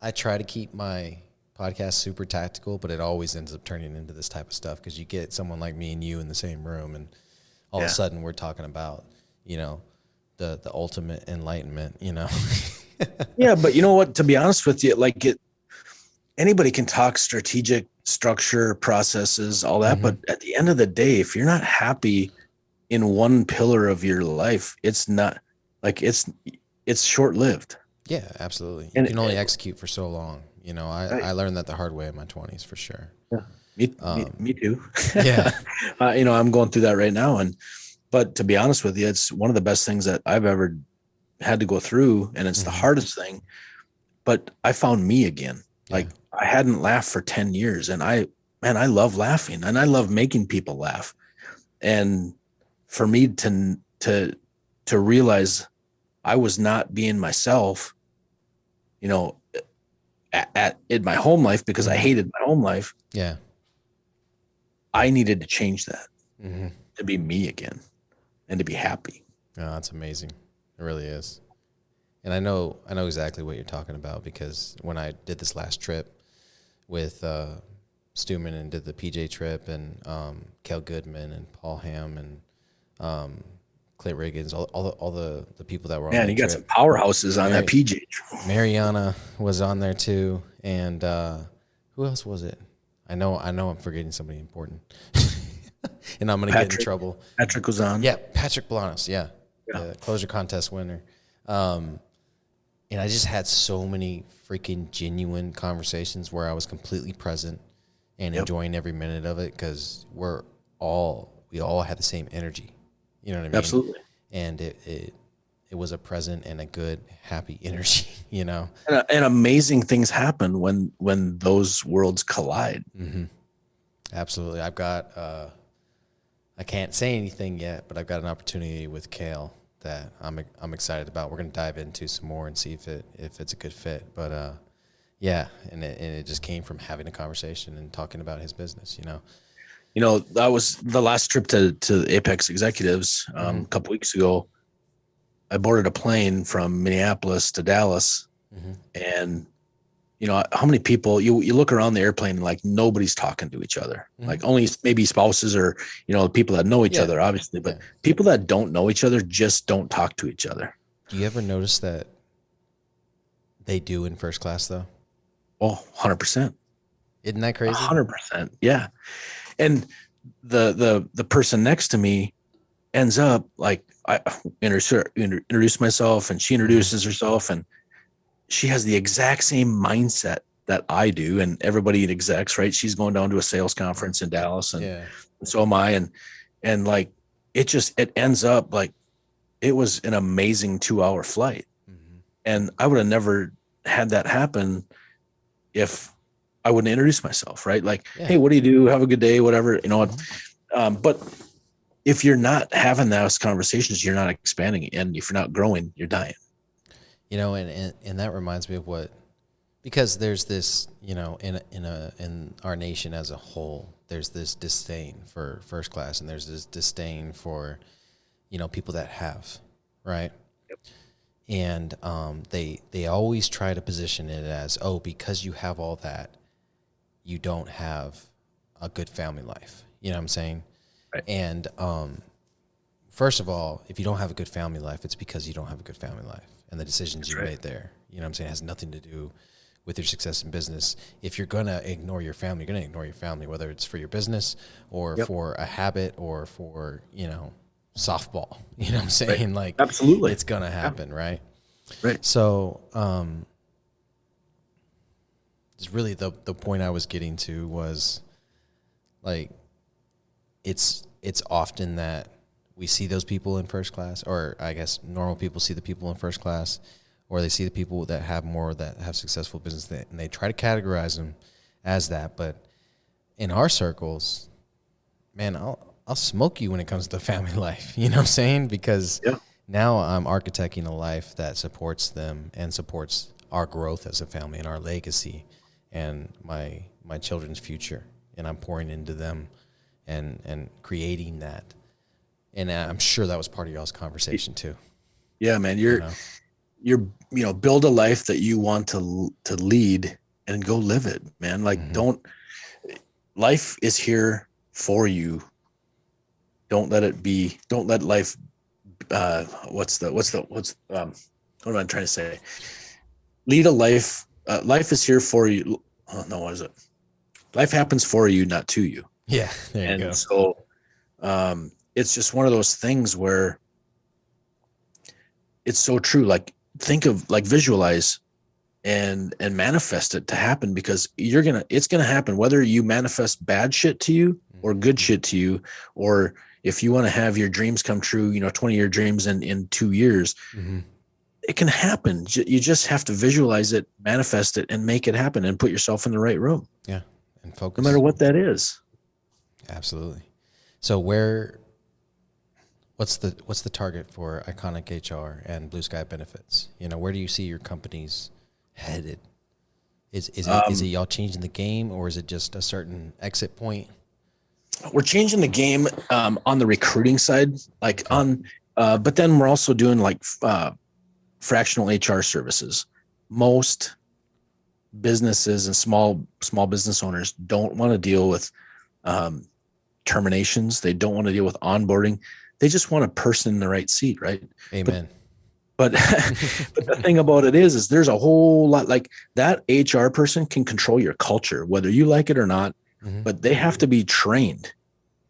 I try to keep my podcast super tactical, but it always ends up turning into this type of stuff because you get someone like me and you in the same room, and all of a sudden we're talking about, the ultimate enlightenment, Yeah, but you know what? To be honest with you, anybody can talk strategic structure, processes, all that. But at the end of the day, if you're not happy in one pillar of your life, it's not it's short-lived. Yeah, absolutely. You can only execute for so long. I learned that the hard way in my 20s for sure. Yeah, me too. Yeah. I'm going through that right now. But to be honest with you, it's one of the best things that I've ever had to go through. And it's the hardest thing, but I found me again. Like I hadn't laughed for 10 years and I love laughing and I love making people laugh. And for me to realize I was not being myself, in my home life because I hated my home life. Yeah. I needed to change that to be me again and to be happy. Oh, that's amazing. It really is. And I know exactly what you're talking about because when I did this last trip with Stuman and did the PJ Trip, and Kel Goodman and Paul Ham and Clay Riggins, all the people that were on that Man, you got trip. some powerhouses on that PJ. Mariana was on there too, and who else was it? I know I'm forgetting somebody important, and I'm gonna get in trouble. Patrick was on. Yeah, Patrick Blanos. Yeah, the closure contest winner. And I just had so many freaking genuine conversations where I was completely present and enjoying every minute of it, because we all had the same energy. You know what I mean? Absolutely. And it was a present and a good, happy energy, you know? And amazing things happen when those worlds collide. Mm-hmm. Absolutely. I've got, I can't say anything yet, but I've got an opportunity with Kale that I'm excited about. We're going to dive into some more and see if it's a good fit. But yeah, and it just came from having a conversation and talking about his business, you know. You know, that was the last trip to Apex Executives a couple weeks ago. I boarded a plane from Minneapolis to Dallas, and you know how many people you look around the airplane and like nobody's talking to each other, like only maybe spouses or people that know each other, obviously, but people that don't know each other just don't talk to each other. Do you ever notice that they do in first class though? Oh, 100%. Isn't that crazy? 100%. Yeah. And the person next to me ends up like, I introduce myself and she introduces herself, and she has the exact same mindset that I do, and everybody at execs, right? She's going down to a sales conference in Dallas, and so am I. And like, it ends up like it was an amazing 2-hour flight. And I would have never had that happen if I wouldn't introduce myself, right? Like, hey, what do you do? Have a good day, whatever, but if you're not having those conversations, you're not expanding, and if you're not growing, you're dying. And that reminds me of because there's this, in our nation as a whole, there's this disdain for first class, and there's this disdain for, people that have, right? Yep. And they always try to position it as, because you have all that, you don't have a good family life. You know what I'm saying? Right. And first of all, if you don't have a good family life, it's because you don't have a good family life. And the decisions you made there, you know what I'm saying, has nothing to do with your success in business. If you're going to ignore your family, you're going to ignore your family, whether it's for your business or for a habit or for, softball, you know what I'm saying? Right. Like, absolutely, it's going to happen. Right. Right. So, it's really the point I was getting to was like, it's often that we see those people in first class, or I guess normal people see the people in first class, or they see the people that have more, that have successful business, and they try to categorize them as that. But in our circles, man, I'll smoke you when it comes to family life. You know what I'm saying? Because now I'm architecting a life that supports them and supports our growth as a family and our legacy and my children's future. And I'm pouring into them and creating that. And I'm sure that was part of y'all's conversation too. Yeah, man. You're build a life that you want to lead and go live it, man. Like, life is here for you. Don't let life, what am I trying to say? Lead a life. Life is here for you. Oh, no, what is it? Life happens for you, not to you. Yeah. There you go. So, it's just one of those things where it's so true. Like, visualize and manifest it to happen, because it's going to happen, whether you manifest bad shit to you or good shit to you, or if you want to have your dreams come true, 20-year dreams in 2 years, it can happen. You just have to visualize it, manifest it, and make it happen, and put yourself in the right room. Yeah. And focus. No matter what that is. Absolutely. So what's the target for Iconic HR and Blue Sky Benefits? Where do you see your companies headed? Is it y'all changing the game, or is it just a certain exit point? We're changing the game on the recruiting side, but then we're also doing fractional HR services. Most businesses and small business owners don't want to deal with terminations. They don't want to deal with onboarding. They just want a person in the right seat, right? Amen. But but the thing about it is there's a whole lot, like that HR person can control your culture, whether you like it or not, but they have to be trained,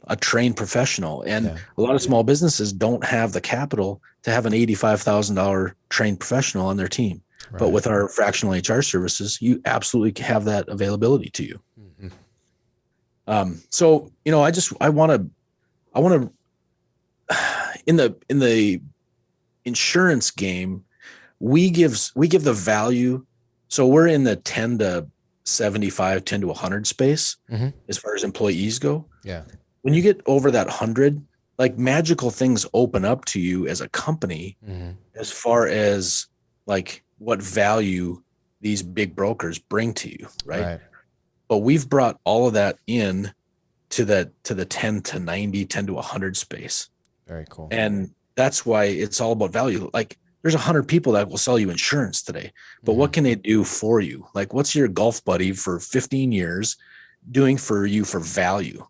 a trained professional. And a lot of small businesses don't have the capital to have an $85,000 trained professional on their team. Right. But with our fractional HR services, you absolutely have that availability to you. So, you know, I want to, in the insurance game, we give the value. So we're in the 10 to 75, 10 to 100 space as far as employees go. Yeah. When you get over that 100, like magical things open up to you as a company as far as like what value these big brokers bring to you. Right. But we've brought all of that in to the 10 to 90, 10 to 100 space. Very cool. And that's why it's all about value. Like there's 100 people that will sell you insurance today, but what can they do for you? Like what's your golf buddy for 15 years doing for you for value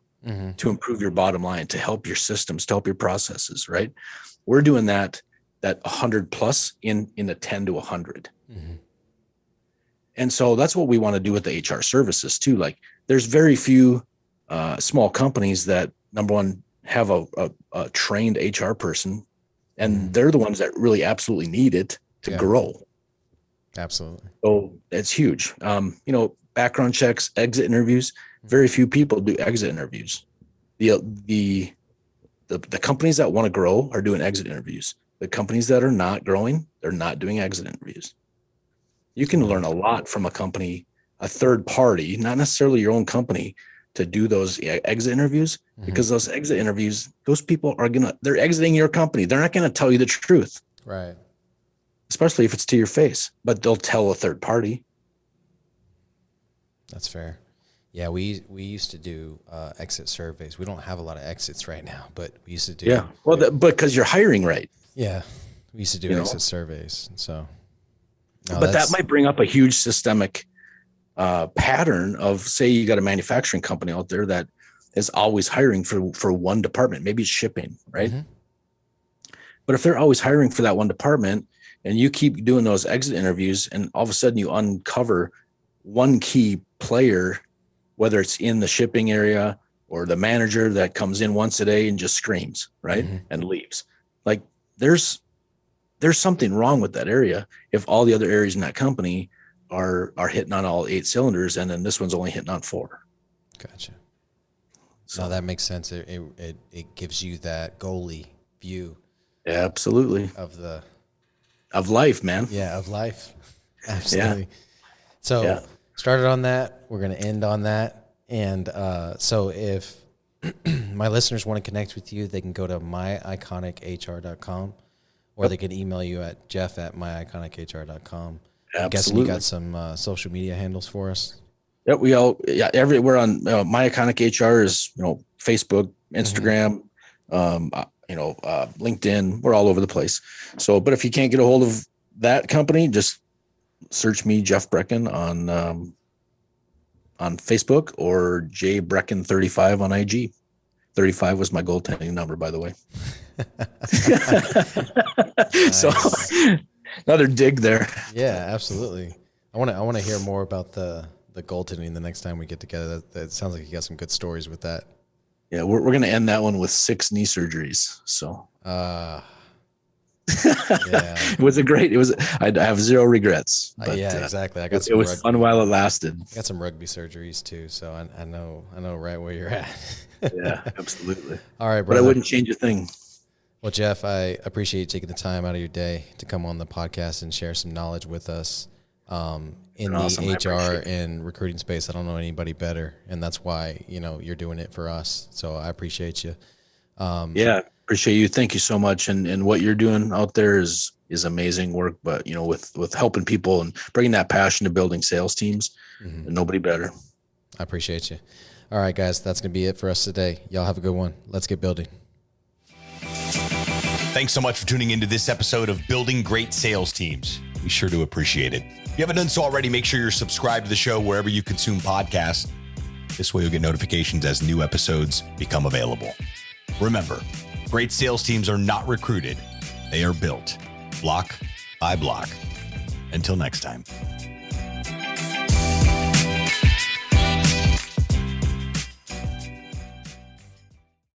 to improve your bottom line, to help your systems, to help your processes, right? We're doing that 100 plus in a 10 to 100. And so that's what we want to do with the HR services too. Like there's very few small companies that, number one, have a trained HR person, and they're the ones that really absolutely need it to grow. Absolutely. So it's huge. You know, background checks, exit interviews. Very few people do exit interviews. The companies that want to grow are doing exit interviews. The companies that are not growing, they're not doing exit interviews. You can learn a lot from a company, a third party, not necessarily your own company, to do those exit interviews, because those exit interviews, those people they're exiting your company. They're not going to tell you the truth. Right. Especially if it's to your face, but they'll tell a third party. That's fair. Yeah. We used to do exit surveys. We don't have a lot of exits right now, but we used to do. Yeah. Well, because you're hiring right. Yeah. We used to do exit surveys. So. No, but that might bring up a huge systemic pattern of, say you got a manufacturing company out there that is always hiring for one department, maybe it's shipping, right? But if they're always hiring for that one department and you keep doing those exit interviews and all of a sudden you uncover one key player, whether it's in the shipping area or the manager that comes in once a day and just screams, right? And leaves. Like there's something wrong with that area if all the other areas in that company are hitting on all 8 cylinders, and then this one's only hitting on 4. Gotcha. So that makes sense. It gives you that goalie view. Absolutely. Of life, man. Yeah, of life. Absolutely. Yeah. So started on that. We're going to end on that. And so if my listeners want to connect with you, they can go to myiconichr.com, or they can email you at jeff@myiconichr.com. I'm guessing you got some social media handles for us. Yep, everywhere on My Iconic HR is, Facebook, Instagram, LinkedIn. We're all over the place. So, but if you can't get a hold of that company, just search me, Jeff Brekken, on Facebook, or J Brekken 35 on IG. 35 was my goaltending number, by the way. Nice. So another dig there. Yeah, absolutely. I want to hear more about the goaltending the next time we get together. That sounds like you got some good stories with that. Yeah, we're going to end that one with 6 knee surgeries. So yeah. It was I have zero regrets. But, exactly. It was fun while it lasted. I got some rugby surgeries too, so I know right where you're at. Yeah, absolutely. All right, brother. But I wouldn't change a thing. Well, Jeff, I appreciate you taking the time out of your day to come on the podcast and share some knowledge with us in the HR and recruiting space. I don't know anybody better, and that's why you're doing it for us. So I appreciate you. Appreciate you. Thank you so much. And what you're doing out there is amazing work. But with helping people and bringing that passion to building sales teams, nobody better. I appreciate you. All right, guys, that's going to be it for us today. Y'all have a good one. Let's get building. Thanks so much for tuning into this episode of Building Great Sales Teams. We sure do appreciate it. you haven't done so already, make sure you're subscribed to the show wherever you consume podcasts. This way you'll get notifications as new episodes become available. Remember, great sales teams are not recruited. They are built block by block. Until next time.